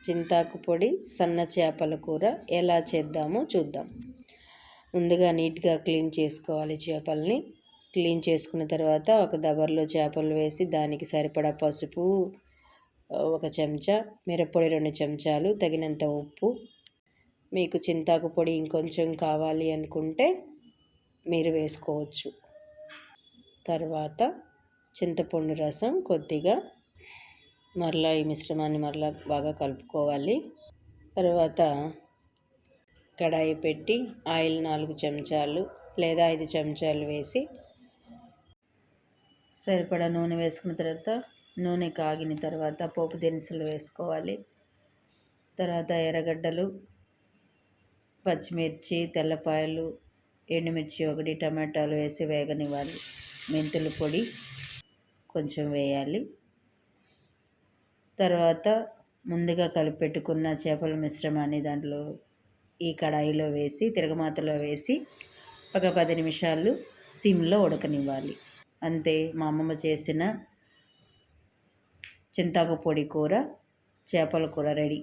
చింతాకు పొడి సన్న చేపల కూర ఎలా చేద్దామో చూద్దాం. ముందుగా నీట్గా క్లీన్ చేసుకోవాలి. చేపల్ని క్లీన్ చేసుకున్న తర్వాత ఒక దబర్లో చేపలు వేసి దానికి సరిపడా పసుపు 1 చెంచా, మిరప్పొడి 2 చెంచాలు, తగినంత ఉప్పు. మీకు చింతాకు పొడి ఇంకొంచెం కావాలి అనుకుంటే మీరు వేసుకోవచ్చు. తర్వాత చింతపండు రసం కొద్దిగా, మరలా ఈ మిశ్రమాన్ని బాగా కలుపుకోవాలి. తర్వాత కడాయి పెట్టి ఆయిల్ 4 చెంచాలు లేదా 5 చెంచాలు వేసి సరిపడా నూనె వేసుకున్న తర్వాత నూనె కాగిన తర్వాత పోపు దినుసులు వేసుకోవాలి. తర్వాత ఎర్రగడ్డలు, పచ్చిమిర్చి, తెల్లపాయలు, ఎండుమిర్చి 1, టమాటాలు వేసి వేగనివ్వాలి. మెంతుల పొడి కొంచెం వేయాలి. తర్వాత ముందుగా కలిపెట్టుకున్న చేపల మిశ్రమాన్ని దాంట్లో ఈ కడాయిలో వేసి తిరగమాతలో వేసి ఒక 10 నిమిషాలు సిమ్లో ఉడకనివ్వాలి. అంతే, మా అమ్మమ్మ చేసిన చింతాకు పొడి కూర, చేపల కూర రెడీ.